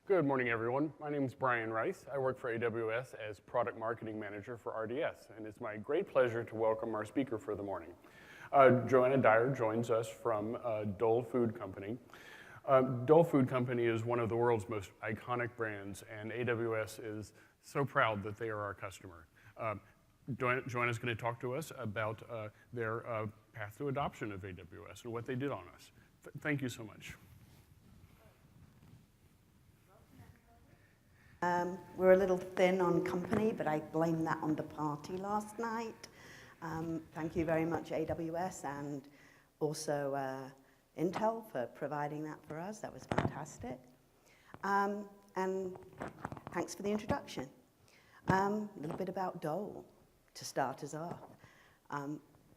Good morning, everyone. My name is Brian Rice. I work for AWS as Product Marketing Manager for RDS, and it's my great pleasure to welcome our speaker for the morning. Joanna-Dyer joins us from Dole Food Company. Dole Food Company is one of the world's most iconic brands, and AWS is so proud that they are our customer. Joanna's going to talk to us about their path to adoption of AWS and what they did on us. Thank you so much. We're a little thin on company, but I blame that on the party last night. Thank you very much, AWS, and also Intel for providing that for us. That was fantastic. And thanks for the introduction. A little bit about Dole to start us off.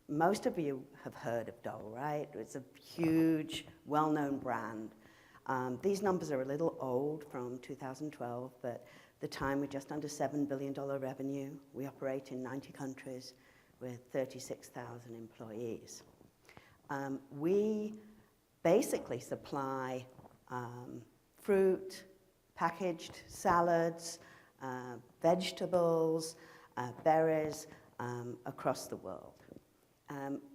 Most of you have heard of Dole, right? It's a huge, well-known brand. These numbers are a little old from 2012, but at the time we're just under $7 billion revenue. We operate in 90 countries with 36,000 employees. We basically supply fruit, packaged salads, vegetables, berries across the world.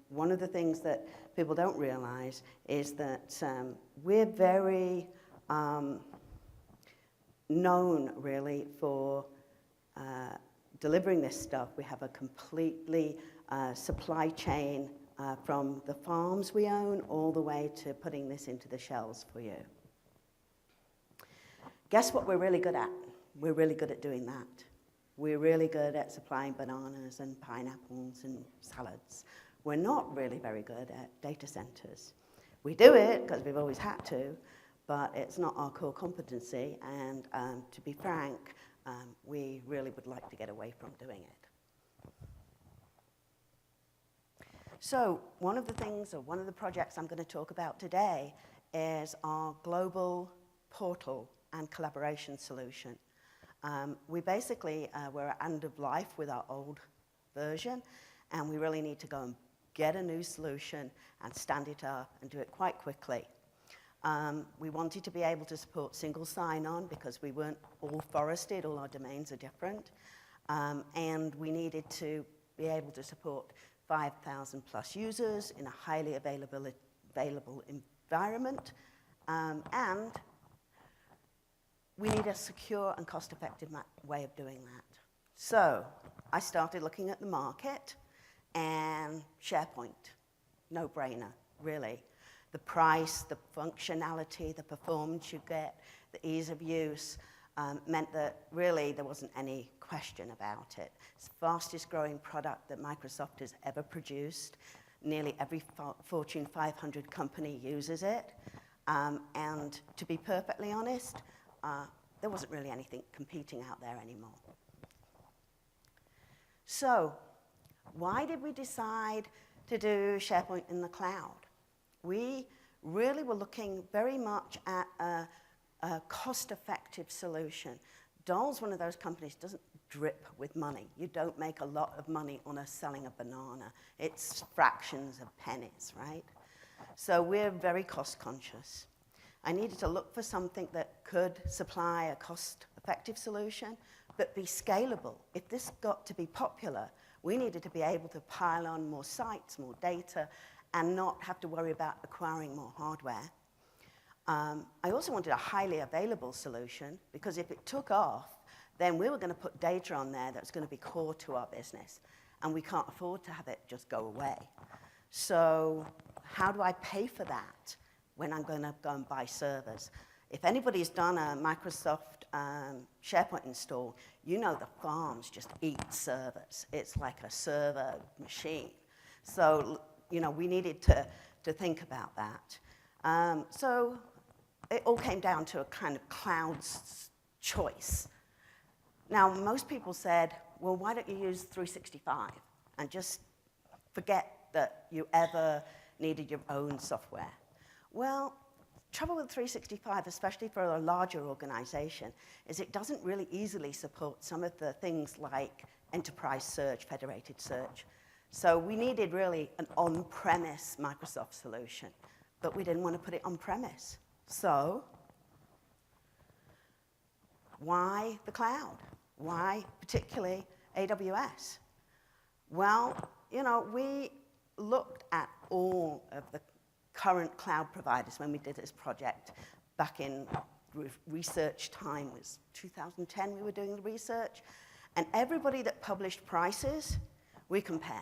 One of the things that people don't realize is that we're very known, really, for delivering this stuff. We have a completely supply chain from the farms we own all the way to putting this into the shelves for you. Guess what we're really good at? We're really good at doing that. We're really good at supplying bananas and pineapples and salads. We're not really very good at data centers. We do it because we've always had to, but it's not our core competency, and to be frank, we really would like to get away from doing it. So one of the things, or one of the projects I'm going to talk about today is our global portal and collaboration solution. We basically were at end of life with our old version, and we really need to go and get a new solution and stand it up and do it quite quickly. We wanted to be able to support single sign-on because we weren't all forested, all our domains are different. And we needed to be able to support 5,000 plus users in a highly available environment. And we need a secure and cost-effective way of doing that. So I started looking at the market, and SharePoint, no-brainer, really. The price, the functionality, the performance you get, the ease of use meant that really there wasn't any question about it. It's the fastest growing product that Microsoft has ever produced. Nearly every Fortune 500 company uses it. And to be perfectly honest, there wasn't really anything competing out there anymore. So why did we decide to do SharePoint in the cloud? We really were looking very much at a cost-effective solution. Dole's one of those companies that doesn't drip with money. You don't make a lot of money on selling a banana. It's fractions of pennies, right? So we're very cost-conscious. I needed to look for something that could supply a cost-effective solution, but be scalable. If this got to be popular, we needed to be able to pile on more sites, more data, and not have to worry about acquiring more hardware. I also wanted a highly available solution, because if it took off, then we were going to put data on there that's going to be core to our business, and we can't afford to have it just go away. So how do I pay for that when I'm going to go and buy servers? If anybody's done a Microsoft SharePoint install, you know the farms just eat servers. It's like a server machine. So, you know, we needed to think about that. So it all came down to a kind of cloud choice. Now, most people said, well, why don't you use 365 and just forget that you ever needed your own software? Well, trouble with 365, especially for a larger organization, is it doesn't really easily support some of the things like enterprise search, federated search. So we needed really an on-premise Microsoft solution, but we didn't want to put it on-premise. So why the cloud? Why particularly AWS? Well, you know, we looked at all of the current cloud providers when we did this project back in research time. It was 2010 we were doing the research. And everybody that published prices, we compared.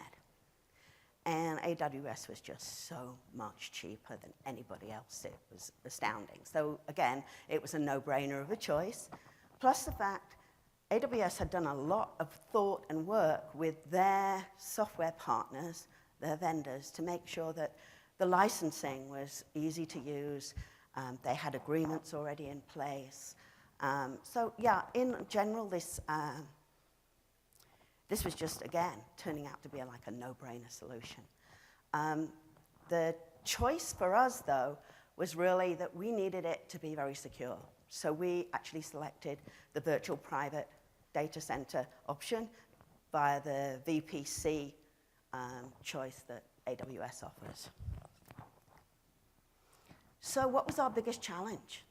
And AWS was just so much cheaper than anybody else. It was astounding. So again, it was a no-brainer of a choice. Plus the fact AWS had done a lot of thought and work with their software partners, their vendors, to make sure that the licensing was easy to use. They had agreements already in place. So yeah, in general, this was just, again, turning out to be like a no-brainer solution. The choice for us, though, was really that we needed it to be very secure. So we actually selected the virtual private data center option via the VPC choice that AWS offers. So what was our biggest challenge?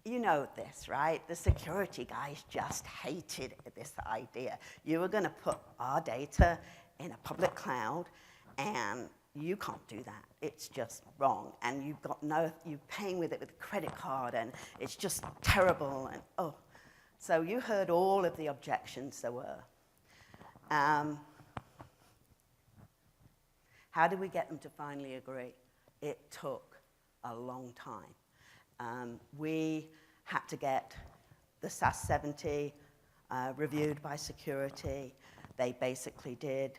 You know this, right? The security guys just hated this idea. You were going to put our data in a public cloud, and you can't do that. It's just wrong. And you've got you're paying with it with a credit card, and it's just terrible. And oh, so you heard all of the objections there were. How did we get them to finally agree? It took a long time. We had to get the SAS 70 reviewed by security. They basically did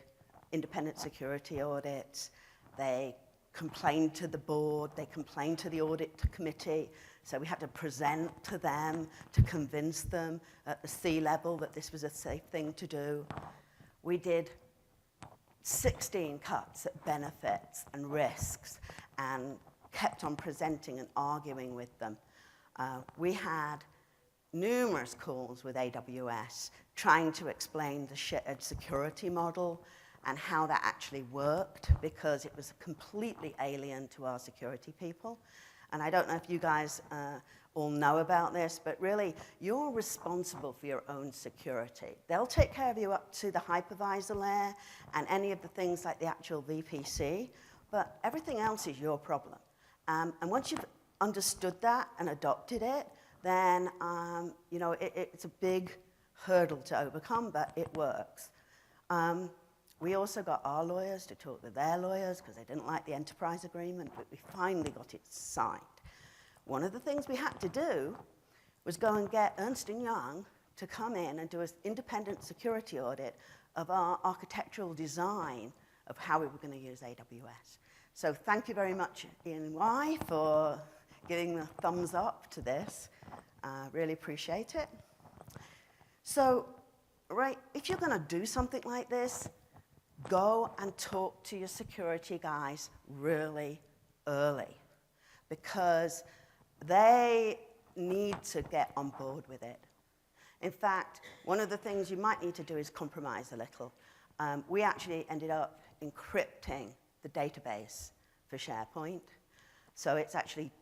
independent security audits. They complained to the board. They complained to the audit committee. So we had to present to them to convince them at the C-level that this was a safe thing to do. We did 16 cuts at benefits and risks and kept on presenting and arguing with them. We had numerous calls with AWS trying to explain the shared security model and how that actually worked, because it was completely alien to our security people. And I don't know if you guys all know about this, but really, you're responsible for your own security. They'll take care of you up to the hypervisor layer and any of the things like the actual VPC, but everything else is your problem. And once you've understood that and adopted it, then you know, it's a big hurdle to overcome, but it works. We also got our lawyers to talk with their lawyers because they didn't like the enterprise agreement, but we finally got it signed. One of the things we had to do was go and get Ernst & Young to come in and do an independent security audit of our architectural design of how we were going to use AWS. So thank you very much, EY, for giving the thumbs up to this. Really appreciate it. So, right, if you're going to do something like this, go and talk to your security guys really early, because they need to get on board with it. In fact, one of the things you might need to do is compromise a little. We actually ended up encrypting the database for SharePoint. So it's actually,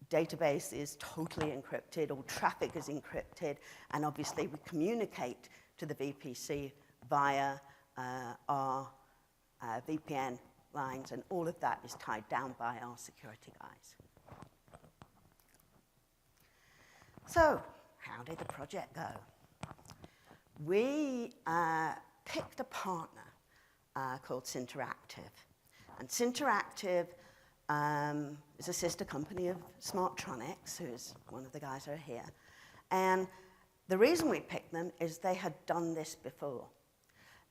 database is totally encrypted, all traffic is encrypted, and obviously we communicate to the VPC via our VPN lines, and all of that is tied down by our security guys. So, how did the project go? We picked a partner called Sinteractive. And Sinteractive is a sister company of Smartronix, who's one of the guys who are here. And the reason we picked them is they had done this before.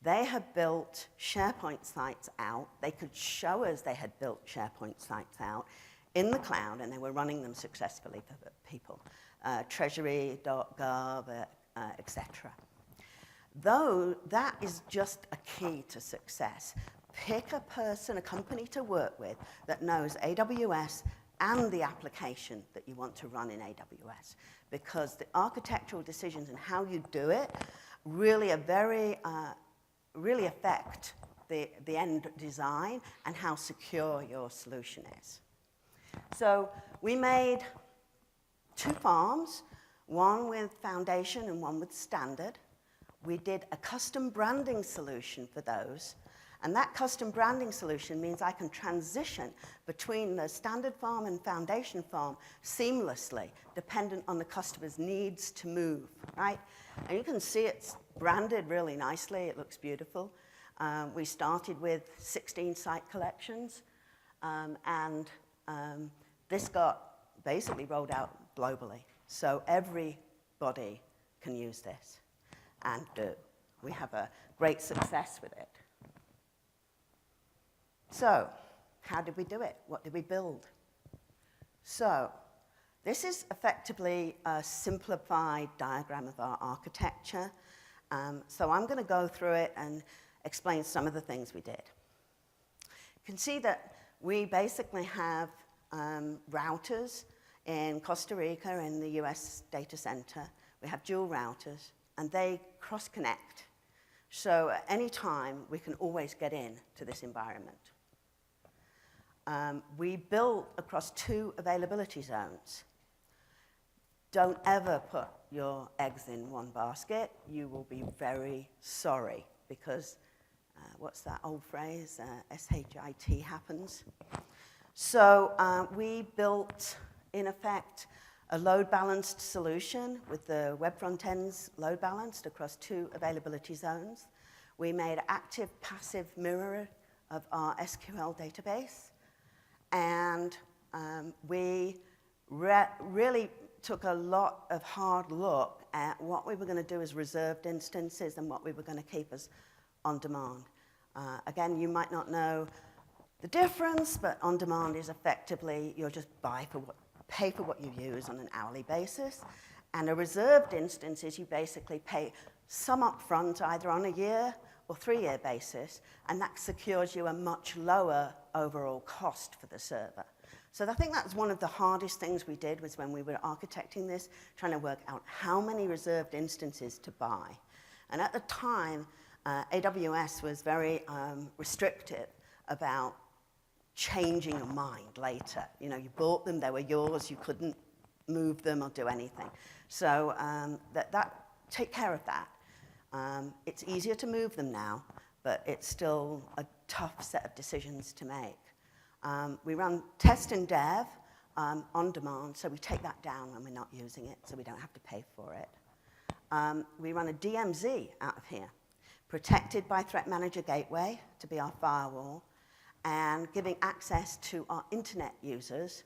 They had built SharePoint sites out. They could show us they had built SharePoint sites out in the cloud, and they were running them successfully for people. Treasury.gov, etc. Though that is just a key to success. Pick a person, a company to work with that knows AWS and the application that you want to run in AWS, because the architectural decisions and how you do it really are really affect the end design and how secure your solution is. So we made 2 farms. one with Foundation and one with Standard. We did a custom branding solution for those. And that custom branding solution means I can transition between the Standard farm and Foundation farm seamlessly, dependent on the customer's needs to move, right? And you can see it's branded really nicely. It looks beautiful. We started with 16 site collections, and this got basically rolled out globally. So everybody can use this and do. We have a great success with it. So how did we do it? What did we build? So this is effectively a simplified diagram of our architecture. So I'm going to go through it and explain some of the things we did. You can see that we basically have routers in Costa Rica in the US data center. We have dual routers, and they cross-connect. So at any time, we can always get in to this environment. We built across 2 availability zones. Don't ever put your eggs in one basket. You will be very sorry because, what's that old phrase? SHIT happens. So we built, in effect, a load-balanced solution with the web front ends load-balanced across 2 availability zones. We made active-passive mirror of our SQL database. And we really took a lot of hard look at what we were going to do as reserved instances and what we were going to keep as on demand. Again, you might not know the difference, but on demand is effectively you'll just pay for what you use on an hourly basis. And a reserved instance is you basically pay some upfront, either on a year or 3-year basis, and that secures you a much lower overall cost for the server. So I think that's one of the hardest things we did was when we were architecting this, trying to work out how many reserved instances to buy. And at the time, AWS was very restrictive about changing your mind later. You know, you bought them, they were yours, you couldn't move them or do anything. So take care of that. It's easier to move them now, but it's still a tough set of decisions to make. We run test and dev on demand, so we take that down when we're not using it, so we don't have to pay for it. We run a DMZ out of here, protected by Threat Manager Gateway to be our firewall, and giving access to our internet users.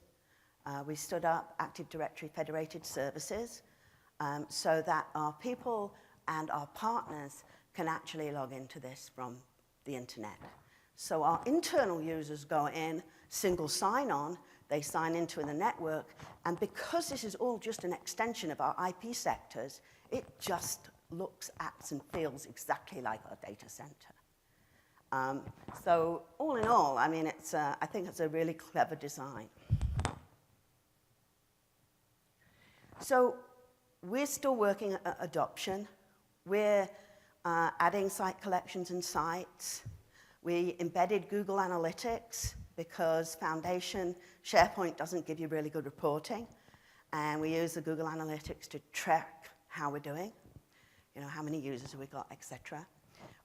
We stood up Active Directory Federated Services so that our people and our partners can actually log into this from the internet. So our internal users go in, single sign-on, they sign into the network, and because this is all just an extension of our IP sectors, it just looks, acts, and feels exactly like our data center. So all in all, I mean, I think it's a really clever design. So we're still working at adoption. We're adding site collections and sites. We embedded Google Analytics because Foundation SharePoint doesn't give you really good reporting. And we use the Google Analytics to track how we're doing, you know, how many users have we got, et cetera.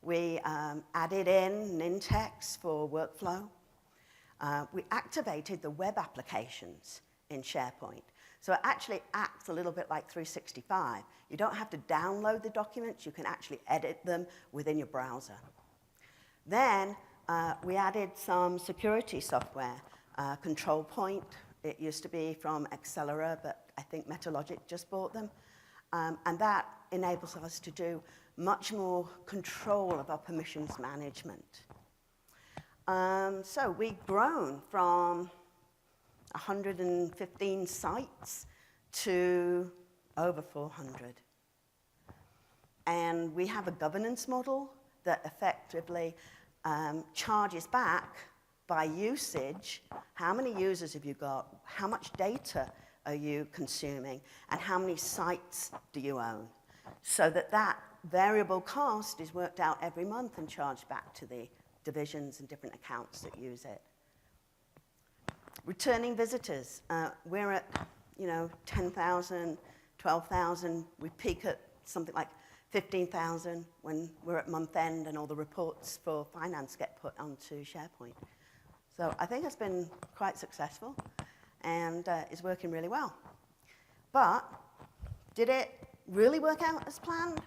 We added in Nintex for workflow. We activated the web applications in SharePoint. So it actually acts a little bit like 365. You don't have to download the documents. You can actually edit them within your browser. Then we added some security software. Control Point, it used to be from Accelera, but I think Metalogic just bought them. And that enables us to do much more control of our permissions management. So we've grown from 115 sites to over 400. And we have a governance model that effectively charges back by usage. How many users have you got? How much data are you consuming? And how many sites do you own? So that variable cost is worked out every month and charged back to the divisions and different accounts that use it. Returning visitors, we're at 10,000, 12,000. We peak at something like 15,000 when we're at month end and all the reports for finance get put onto SharePoint. So I think it's been quite successful and is working really well. But did it really work out as planned?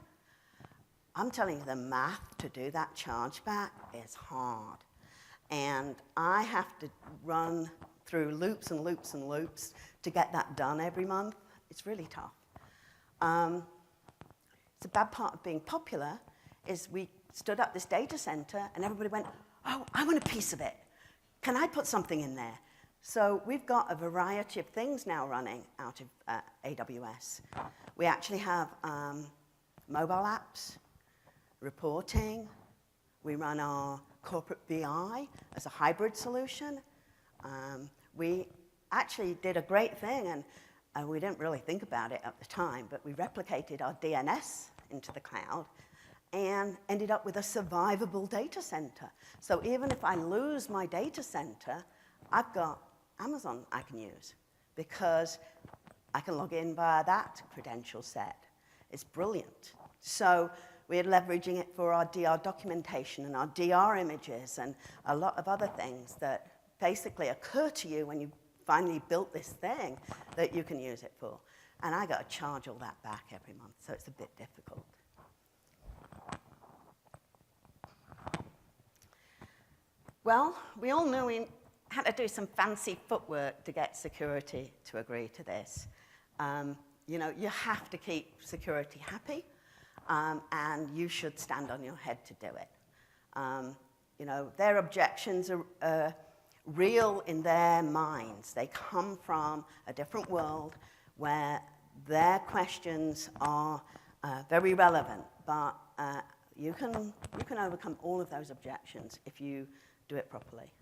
I'm telling you, the math to do that chargeback is hard. And I have to run through loops and loops and loops to get that done every month. It's really tough. The bad part of being popular is we stood up this data center and everybody went, oh, I want a piece of it. Can I put something in there? So we've got a variety of things now running out of AWS. We actually have mobile apps, reporting. We run our corporate BI as a hybrid solution. We actually did a great thing, and we didn't really think about it at the time, but we replicated our DNS into the cloud and ended up with a survivable data center. So even if I lose my data center, I've got Amazon I can use because I can log in via that credential set. It's brilliant. So we're leveraging it for our DR documentation and our DR images and a lot of other things that basically occur to you when you finally built this thing that you can use it for. And I got to charge all that back every month, so it's a bit difficult. Well, we all knew we had to do some fancy footwork to get security to agree to this. You know, you have to keep security happy, and you should stand on your head to do it. You know, their objections are real in their minds. They come from a different world where their questions are very relevant, but you can overcome all of those objections if you do it properly.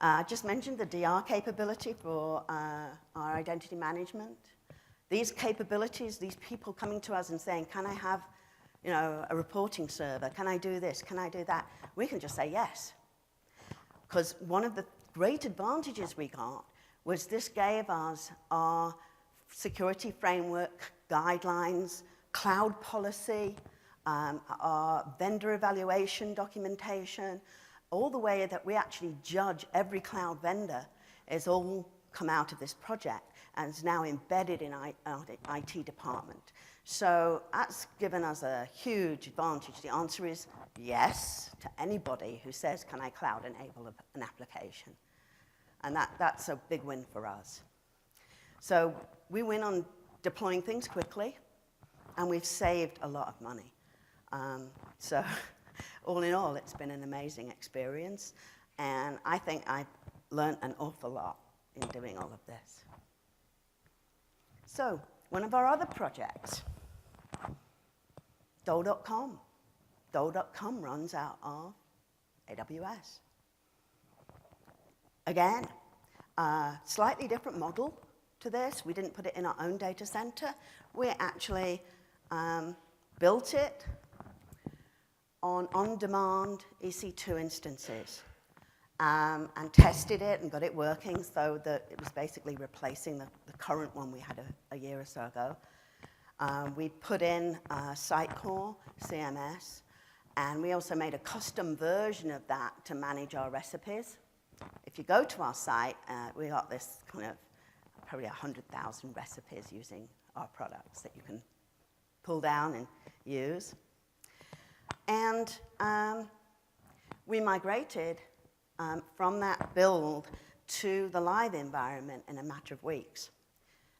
I just mentioned the DR capability for our identity management. These capabilities, these people coming to us and saying, can I have, you know, a reporting server? Can I do this? Can I do that? We can just say yes. Because one of the great advantages we got was this gave us our security framework, guidelines, cloud policy, our vendor evaluation documentation, all the way that we actually judge every cloud vendor is all come out of this project and is now embedded in our IT department. So that's given us a huge advantage. The answer is yes to anybody who says, can I cloud enable an application? And that's a big win for us. So we win on deploying things quickly, and we've saved a lot of money. So all in all, it's been an amazing experience, and I think I learned an awful lot in doing all of this. So one of our other projects, Dolecom. Dolecom runs out of AWS. Again, slightly different model to this. We didn't put it in our own data center. We actually built it on-demand EC2 instances and tested it and got it working so that it was basically replacing the current one we had a year or so ago. We put in Sitecore, CMS, and we also made a custom version of that to manage our recipes. If you go to our site, we got this kind of probably 100,000 recipes using our products that you can pull down and use. And we migrated from that build to the live environment in a matter of weeks.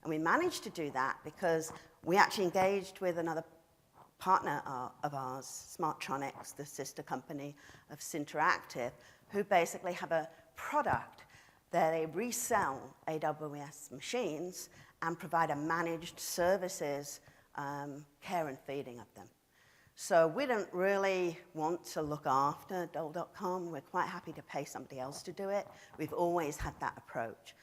And we managed to do that because we actually engaged with another partner of ours, Smartronix, the sister company of Sinteractive, who basically have a product that they resell AWS machines and provide a managed services care and feeding of them. So we don't really want to look after Dolecom. We're quite happy to pay somebody else to do it. We've always had that approach.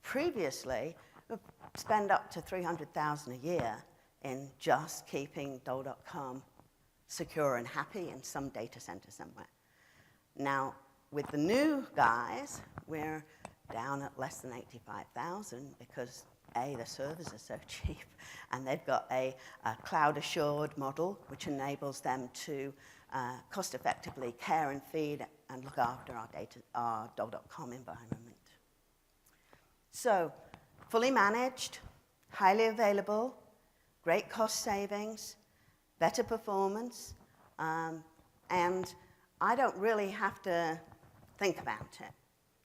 Previously, we'd spend up to $300,000 a year in just keeping Dolecom secure and happy in some data center somewhere. Now, with the new guys, we're down at less than 85,000 because A, the servers are so cheap, and they've got a cloud-assured model which enables them to cost-effectively care and feed and look after our Dolecom environment. So, fully managed, highly available, great cost savings, better performance, and I don't really have to think about it.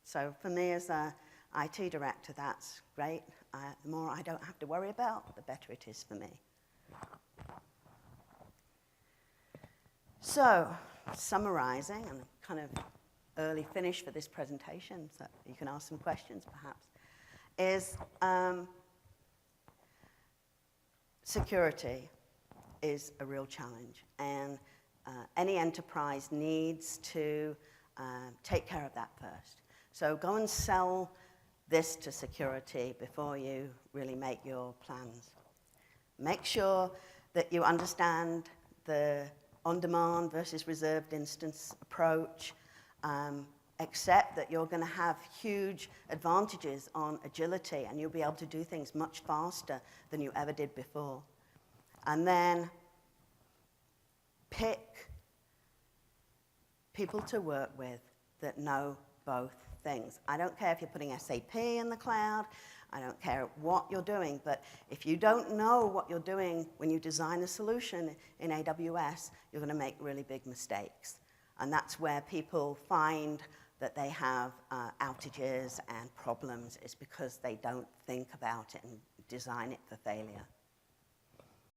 So for me as an IT director, that's great. The more I don't have to worry about, the better it is for me. So, summarizing, and kind of early finish for this presentation, so you can ask some questions perhaps, is security is a real challenge, and any enterprise needs to take care of that first. So go and sell this to security before you really make your plans. Make sure that you understand the on-demand versus reserved instance approach. Accept that you're going to have huge advantages on agility, and you'll be able to do things much faster than you ever did before. And then pick people to work with that know both things. I don't care if you're putting SAP in the cloud, I don't care what you're doing, but if you don't know what you're doing when you design a solution in AWS, you're going to make really big mistakes. And that's where people find that they have outages and problems, is because they don't think about it and design it for failure.